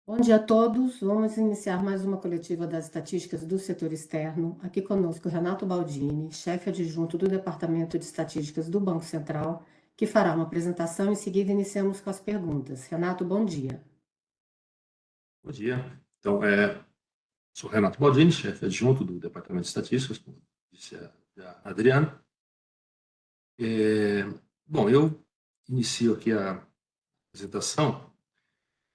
Bom dia a todos. Vamos iniciar mais uma coletiva das estatísticas do setor externo. Aqui conosco Renato Baldini, chefe adjunto do Departamento de Estatísticas do Banco Central, que fará uma apresentação. Em seguida, iniciamos com as perguntas. Renato, bom dia. Bom dia. Então, sou Renato Baldini, chefe adjunto do Departamento de Estatísticas, como disse a Adriana. Bom, eu inicio aqui a apresentação,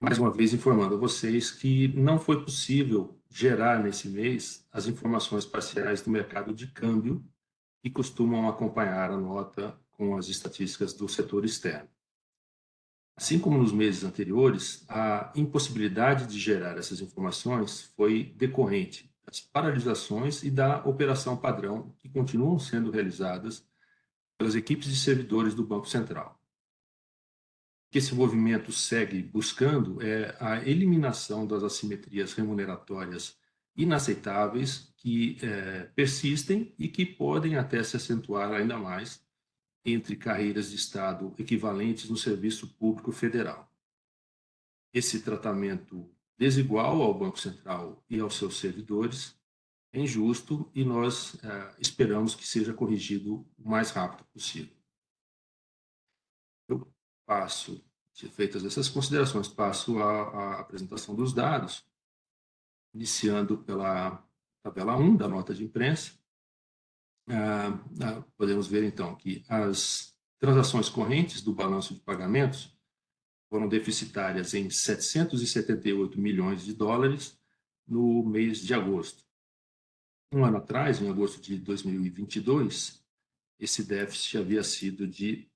mais uma vez informando a vocês que não foi possível gerar nesse mês as informações parciais do mercado de câmbio que costumam acompanhar a nota com as estatísticas do setor externo. Assim como nos meses anteriores, a impossibilidade de gerar essas informações foi decorrente das paralisações e da operação padrão que continuam sendo realizadas pelas equipes de servidores do Banco Central. O que esse movimento segue buscando é a eliminação das assimetrias remuneratórias inaceitáveis que persistem e que podem até se acentuar ainda mais entre carreiras de Estado equivalentes no serviço público federal. Esse tratamento desigual ao Banco Central e aos seus servidores é injusto e nós esperamos que seja corrigido o mais rápido possível. Eu passo, feitas essas considerações, passo à apresentação dos dados, iniciando pela tabela 1 da nota de imprensa. Podemos ver, então, que as transações correntes do balanço de pagamentos foram deficitárias em 778 milhões de dólares no mês de agosto. Um ano atrás, em agosto de 2022, esse déficit havia sido de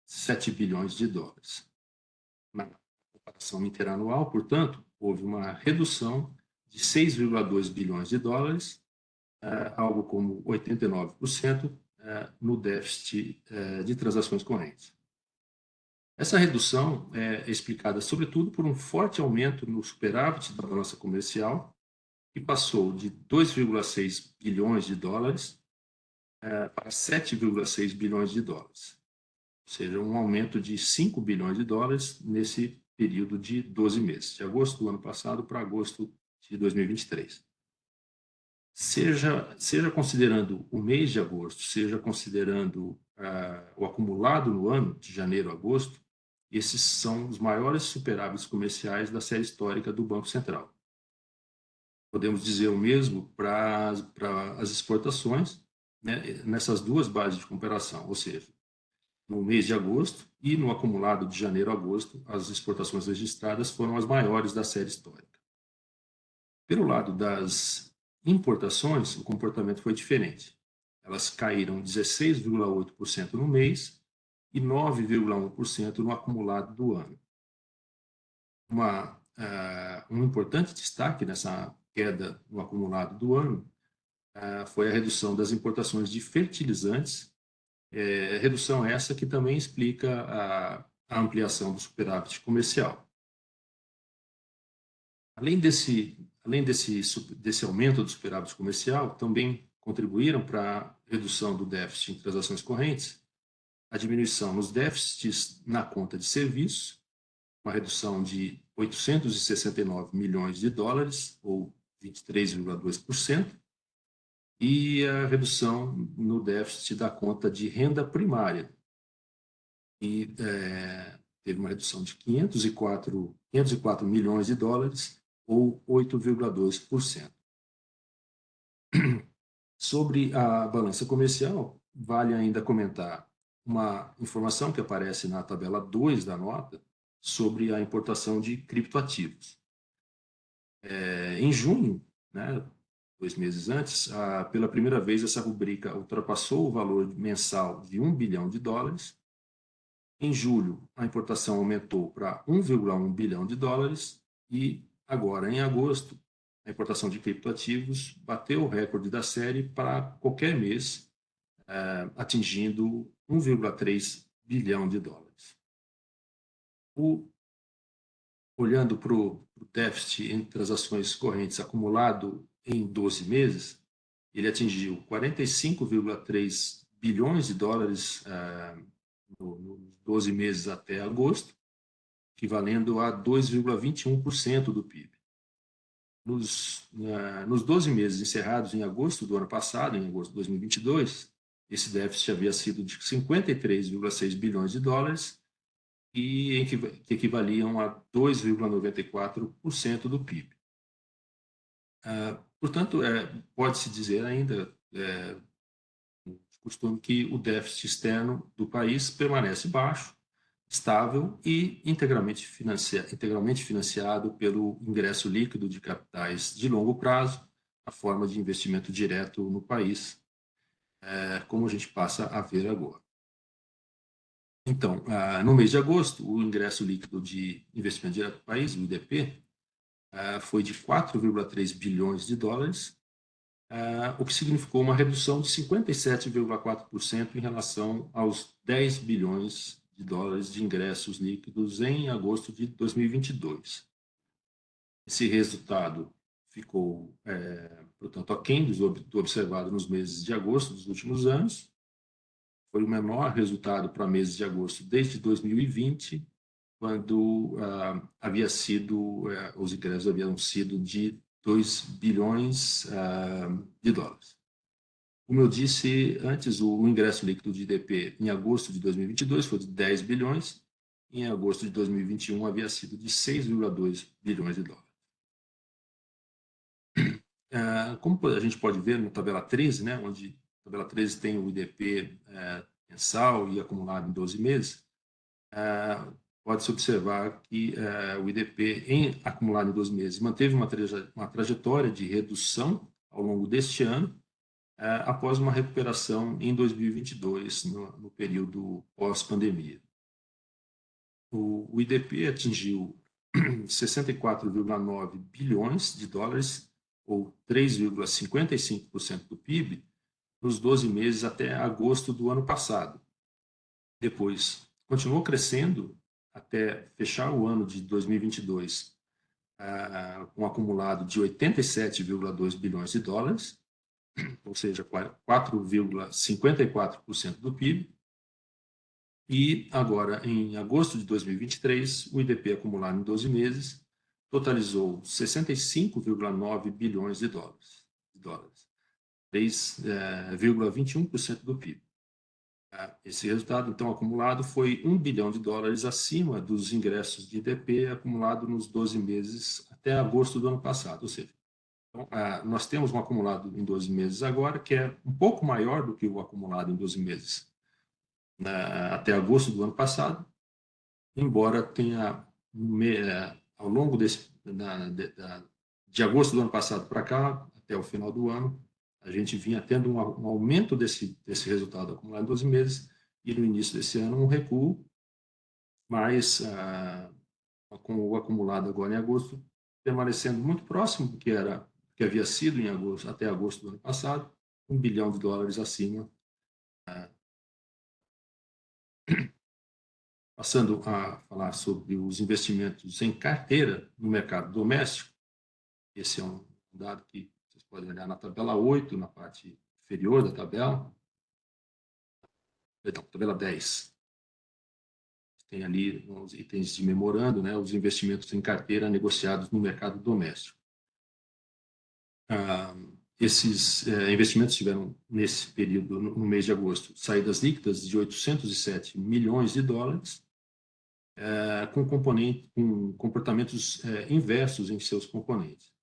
7 bilhões de dólares. Na comparação interanual, portanto, houve uma redução de 6,2 bilhões de dólares, algo como 89%, no déficit de transações correntes. Essa redução é explicada, sobretudo, por um forte aumento no superávit da balança comercial, que passou de 2,6 bilhões de dólares para 7,6 bilhões de dólares, ou seja, um aumento de 5 bilhões de dólares nesse período de 12 meses, de agosto do ano passado para agosto de 2023. Seja considerando o mês de agosto, seja considerando o acumulado no ano, de janeiro a agosto, esses são os maiores superávites comerciais da série histórica do Banco Central. Podemos dizer o mesmo para as exportações, né, nessas duas bases de comparação, ou seja, no mês de agosto e no acumulado de janeiro a agosto, as exportações registradas foram as maiores da série histórica. Pelo lado das importações, o comportamento foi diferente. Elas caíram 16,8% no mês e 9,1% no acumulado do ano. Um importante destaque nessa queda no acumulado do ano foi a redução das importações de fertilizantes, redução essa que também explica a ampliação do superávit comercial. Além desse aumento do superávit comercial, também contribuíram para a redução do déficit em transações correntes, a diminuição nos déficits na conta de serviços, uma redução de 869 milhões de dólares, ou 23,2%, e a redução no déficit da conta de renda primária, e teve uma redução de 504 milhões de dólares, ou 8,2%. Sobre a balança comercial, vale ainda comentar uma informação que aparece na tabela 2 da nota sobre a importação de criptoativos. Em junho, né, 2 meses antes, pela primeira vez essa rubrica ultrapassou o valor mensal de 1 bilhão de dólares. Em julho, a importação aumentou para 1,1 bilhão de dólares e agora, em agosto, a importação de criptoativos bateu o recorde da série para qualquer mês, atingindo 1,3 bilhão de dólares. Olhando para o déficit em transações correntes acumulado em 12 meses, ele atingiu 45,3 bilhões de dólares nos 12 meses até agosto, equivalendo a 2,21% do PIB. Nos 12 meses encerrados em agosto do ano passado, em agosto de 2022, esse déficit havia sido de 53,6 bilhões de dólares, que equivaliam a 2,94% do PIB. Portanto, pode-se dizer ainda, costume, que o déficit externo do país permanece baixo, estável e integralmente financiado pelo ingresso líquido de capitais de longo prazo, a forma de investimento direto no país, como a gente passa a ver agora. Então, no mês de agosto, o ingresso líquido de investimento direto no país, o IDP, foi de 4,3 bilhões de dólares, o que significou uma redução de 57,4% em relação aos 10 bilhões de dólares de ingressos líquidos em agosto de 2022. Esse resultado ficou, portanto, aquém do observado nos meses de agosto dos últimos anos. Foi o menor resultado para meses de agosto desde 2020, quando os ingressos haviam sido de 2 bilhões de dólares. Como eu disse antes, o ingresso líquido de IDP em agosto de 2022 foi de 10 bilhões, e em agosto de 2021 havia sido de 6,2 bilhões de dólares. Como a gente pode ver na tabela 13, né, onde a tabela 13 tem o IDP mensal e acumulado em 12 meses, pode-se observar que o IDP acumulado em 12 meses manteve uma trajetória de redução ao longo deste ano, após uma recuperação em 2022, no período pós-pandemia. O IDP atingiu 64,9 bilhões de dólares, ou 3,55% do PIB, nos 12 meses até agosto do ano passado. Depois, continuou crescendo até fechar o ano de 2022 com um acumulado de 87,2 bilhões de dólares, ou seja, 4,54% do PIB. E agora, em agosto de 2023, o IDP acumulado em 12 meses totalizou 65,9 bilhões de dólares, 3,21% do PIB. Esse resultado, então, acumulado foi 1 bilhão de dólares acima dos ingressos de IDP acumulado nos 12 meses até agosto do ano passado. Ou seja, então, nós temos um acumulado em 12 meses agora que é um pouco maior do que o acumulado em 12 meses até agosto do ano passado, embora tenha, ao longo de agosto do ano passado para cá, até o final do ano, a gente vinha tendo um aumento desse resultado acumulado em 12 meses e no início desse ano um recuo, mas com o acumulado agora em agosto permanecendo muito próximo do que havia sido em agosto, até agosto do ano passado, 1 bilhão de dólares acima. Passando a falar sobre os investimentos em carteira no mercado doméstico, esse é um dado que vocês podem olhar na tabela 8, na parte inferior da tabela. Perdão, tabela 10. Tem ali os itens de memorando, né, os investimentos em carteira negociados no mercado doméstico. Esses investimentos tiveram, nesse período, no mês de agosto, saídas líquidas de 807 milhões de dólares, com comportamentos inversos em seus componentes.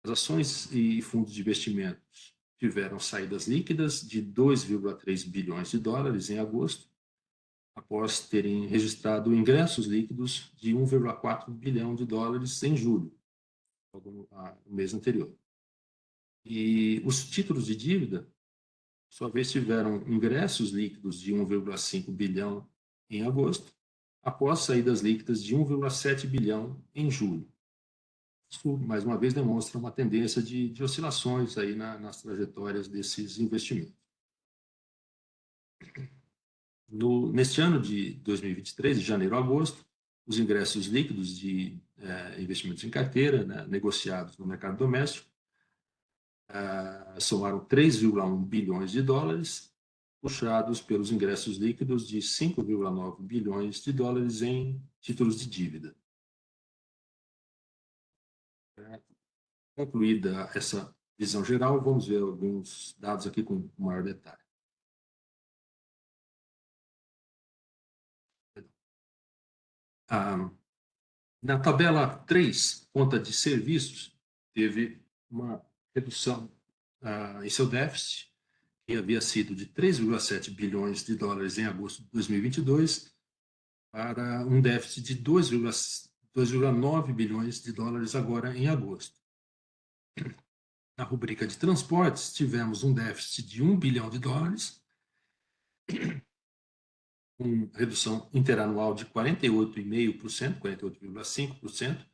As ações e fundos de investimentos tiveram saídas líquidas de 2,3 bilhões de dólares em agosto, após terem registrado ingressos líquidos de 1,4 bilhão de dólares em julho, no mês anterior. E os títulos de dívida, por sua vez, tiveram ingressos líquidos de 1,5 bilhão em agosto, após saídas líquidas de 1,7 bilhão em julho. Isso, mais uma vez, demonstra uma tendência de oscilações aí nas trajetórias desses investimentos. Neste ano de 2023, de janeiro a agosto, os ingressos líquidos de investimentos em carteira, né, negociados no mercado doméstico, somaram 3,1 bilhões de dólares, puxados pelos ingressos líquidos de 5,9 bilhões de dólares em títulos de dívida. Concluída essa visão geral, vamos ver alguns dados aqui com maior detalhe. Na tabela 3, conta de serviços, teve uma redução em seu déficit, que havia sido de 3,7 bilhões de dólares em agosto de 2022, para um déficit de 2,9 bilhões de dólares agora em agosto. Na rubrica de transportes, tivemos um déficit de 1 bilhão de dólares, com redução interanual de 48,5%, 48,5%,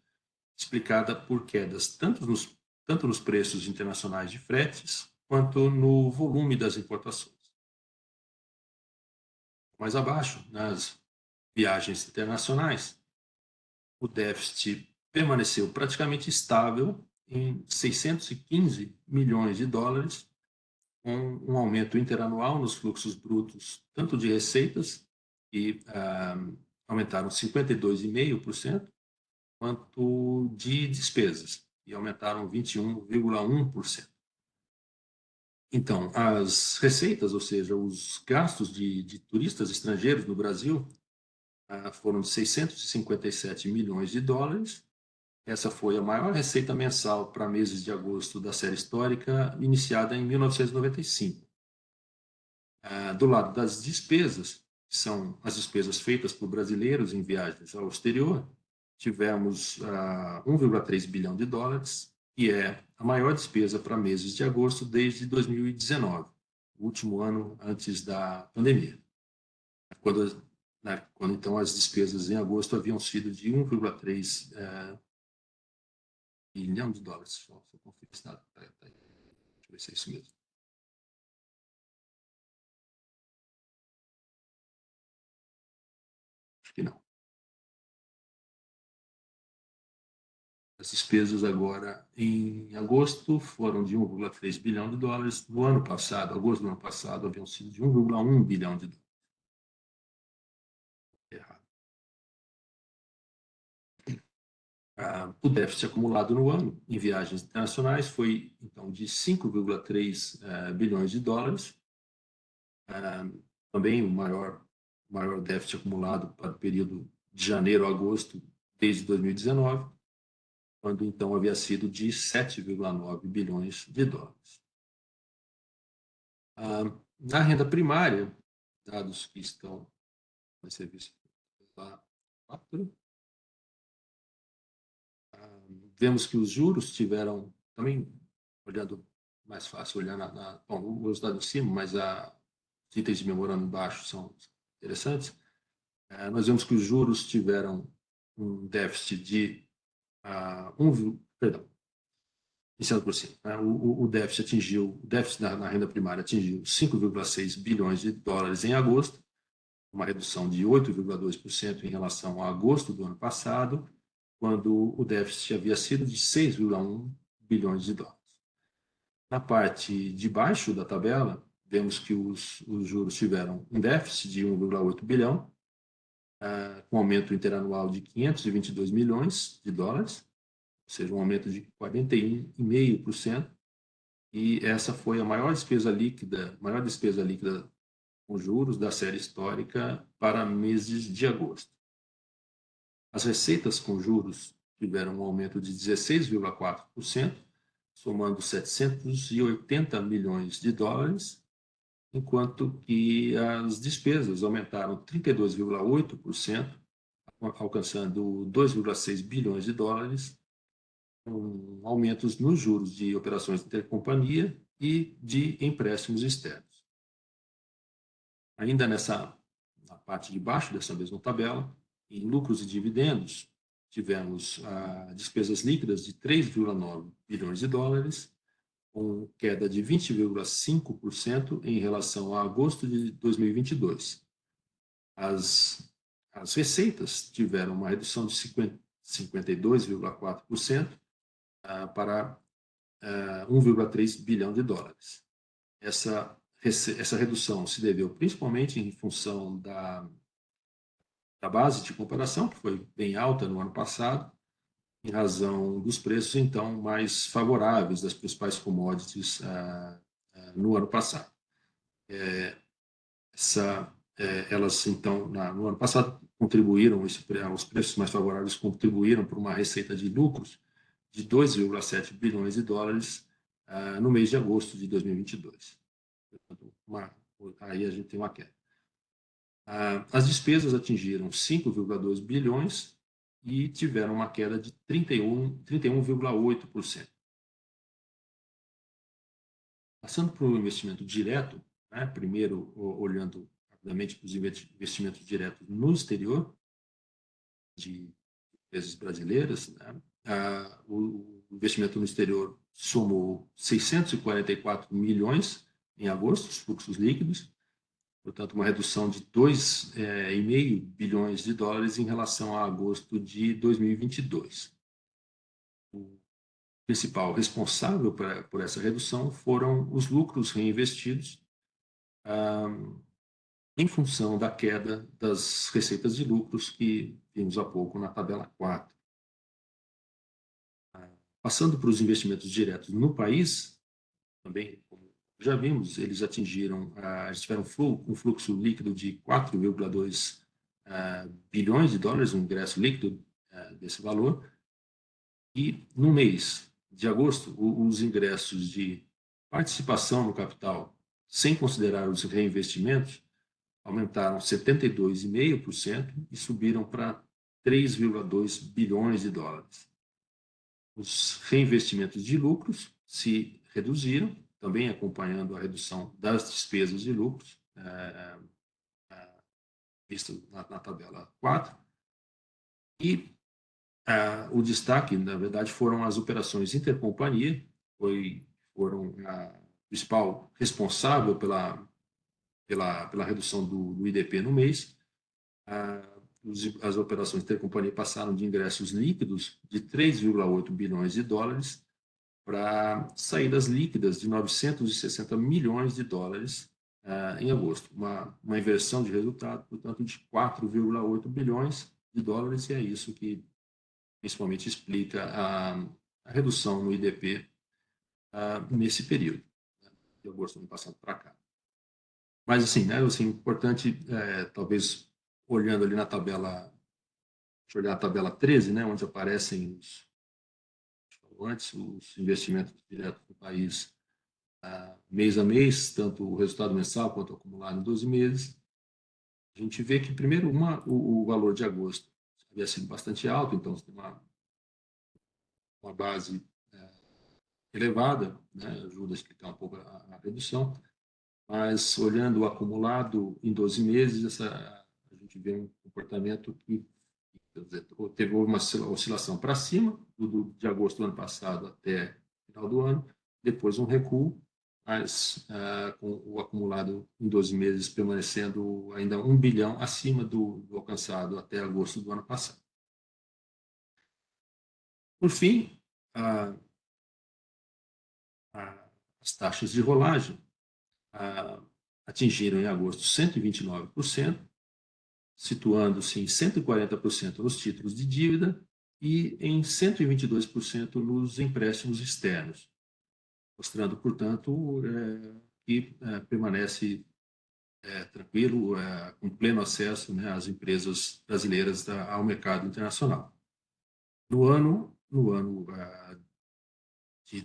explicada por quedas tanto nos preços internacionais de fretes, quanto no volume das importações. Mais abaixo, nas viagens internacionais, o déficit permaneceu praticamente estável em 615 milhões de dólares, com um aumento interanual nos fluxos brutos, tanto de receitas, que aumentaram 52,5%, quanto de despesas, que aumentaram 21,1%. Então, as receitas, ou seja, os gastos de turistas estrangeiros no Brasil, foram de 657 milhões de dólares. Essa foi a maior receita mensal para meses de agosto da série histórica, iniciada em 1995. Do lado das despesas, que são as despesas feitas por brasileiros em viagens ao exterior, tivemos 1,3 bilhão de dólares, que é a maior despesa para meses de agosto desde 2019, o último ano antes da pandemia, quando então as despesas em agosto haviam sido de 1,3 bilhão de dólares. Só conferir esse dado. Deixa eu ver se é isso mesmo. Acho que não. As despesas agora em agosto foram de 1,3 bilhão de dólares. No ano passado, agosto do ano passado, haviam sido de 1,1 bilhão de dólares. Errado. O déficit acumulado no ano em viagens internacionais foi, então, de 5,3 bilhões de dólares. Também o maior déficit acumulado para o período de janeiro a agosto desde 2019, quando então havia sido de 7,9 bilhões de dólares. Na renda primária, dados que estão no serviço 4, vemos que os juros tiveram, também olhando mais fácil, olhar bom, os dados em cima, mas os itens de memorando embaixo são interessantes. Nós vemos que os juros tiveram um déficit de iniciando por cima, o déficit na renda primária atingiu 5,6 bilhões de dólares em agosto, uma redução de 8,2% em relação a agosto do ano passado, quando o déficit havia sido de 6,1 bilhões de dólares. Na parte de baixo da tabela, vemos que os juros tiveram um déficit de 1,8 bilhão, com aumento interanual de 522 milhões de dólares, ou seja, um aumento de 41,5%, e essa foi a maior despesa líquida com juros da série histórica para meses de agosto. As receitas com juros tiveram um aumento de 16,4%, somando 780 milhões de dólares, enquanto que as despesas aumentaram 32,8%, alcançando 2,6 bilhões de dólares, com aumentos nos juros de operações de intercompanhia e de empréstimos externos. Ainda na parte de baixo dessa mesma tabela, em lucros e dividendos, tivemos despesas líquidas de 3,9 bilhões de dólares, com queda de 20,5% em relação a agosto de 2022. As receitas tiveram uma redução de 52,4% para 1,3 bilhão de dólares. Essa essa redução se deveu principalmente em função da base de comparação, que foi bem alta no ano passado, em razão dos preços, então, mais favoráveis das principais commodities no ano passado. Elas, então, no ano passado, contribuíram, os preços mais favoráveis contribuíram para uma receita de lucros de 2,7 bilhões de dólares no mês de agosto de 2022. Portanto, aí a gente tem uma queda. As despesas atingiram 5,2 bilhões e tiveram uma queda de 31,8%. Passando para o investimento direto, né, primeiro olhando rapidamente para os investimentos diretos no exterior, de empresas brasileiras, né, o investimento no exterior somou 644 milhões em agosto, os fluxos líquidos, portanto, uma redução de 2,5 bilhões de dólares em relação a agosto de 2022. O principal responsável por essa redução foram os lucros reinvestidos em função da queda das receitas de lucros que vimos há pouco na tabela 4. Passando para os investimentos diretos no país, também, como já vimos, eles tiveram um fluxo líquido de 4,2 bilhões de dólares, um ingresso líquido desse valor, e no mês de agosto, os ingressos de participação no capital, sem considerar os reinvestimentos, aumentaram 72,5% e subiram para 3,2 bilhões de dólares. Os reinvestimentos de lucros se reduziram, também acompanhando a redução das despesas de lucros, vista na tabela 4. E o destaque, na verdade, foram as operações intercompanhia, foram a principal responsável pela redução do IDP no mês. As operações intercompanhia passaram de ingressos líquidos de 3,8 bilhões de dólares para saídas líquidas de 960 milhões de dólares em agosto. Uma inversão de resultado, portanto, de 4,8 bilhões de dólares, e é isso que principalmente explica a redução no IDP nesse período, né, de agosto do ano passado para cá. Mas, assim, né, assim, importante, talvez, olhando ali na tabela, deixa eu olhar a tabela 13, né, onde aparecem os investimentos diretos do país mês a mês, tanto o resultado mensal quanto o acumulado em 12 meses. A gente vê que, primeiro, o valor de agosto havia sido bastante alto, então você tem uma base elevada, né, ajuda a explicar um pouco a redução, mas olhando o acumulado em 12 meses, a gente vê um comportamento que teve uma oscilação para cima, de agosto do ano passado até final do ano, depois um recuo, mas com o acumulado em 12 meses permanecendo ainda 1 bilhão acima do alcançado até agosto do ano passado. Por fim, as taxas de rolagem atingiram em agosto 129%, situando-se em 140% nos títulos de dívida e em 122% nos empréstimos externos, mostrando, portanto, que permanece tranquilo, com pleno acesso, né, às empresas brasileiras ao mercado internacional. No ano de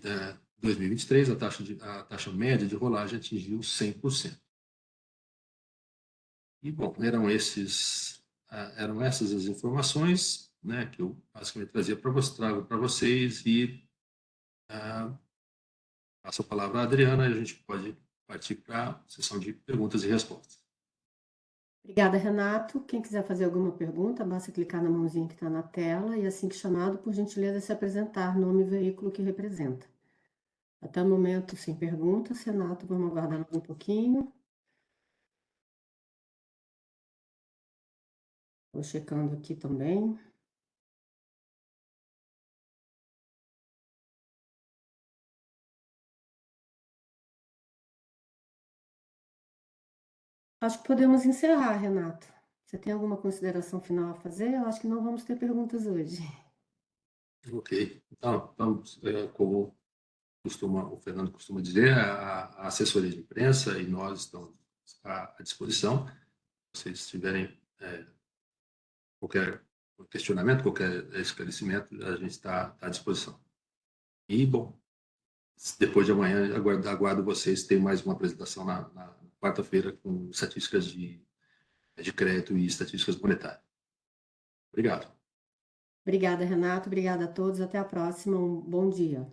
2023, a taxa média de rolagem atingiu 100%. E, bom, eram essas as informações, né, que eu basicamente trazia para vocês, e passo a palavra à Adriana e a gente pode partir para a sessão de perguntas e respostas. Obrigada, Renato. Quem quiser fazer alguma pergunta, basta clicar na mãozinha que está na tela e, assim que chamado, por gentileza, se apresentar, nome e veículo que representa. Até o momento, sem perguntas, Renato, vamos aguardar mais um pouquinho. Vou checando aqui também. Acho que podemos encerrar, Renato. Você tem alguma consideração final a fazer? Eu acho que não vamos ter perguntas hoje. Ok. Então, como o Fernando costuma dizer, a assessoria de imprensa e nós estamos à disposição. Se vocês tiverem qualquer questionamento, qualquer esclarecimento, a gente está à disposição. E, bom, depois de amanhã, aguardo vocês. Tem mais uma apresentação na quarta-feira com estatísticas de crédito e estatísticas monetárias. Obrigado. Obrigada, Renato. Obrigada a todos. Até a próxima. Um bom dia.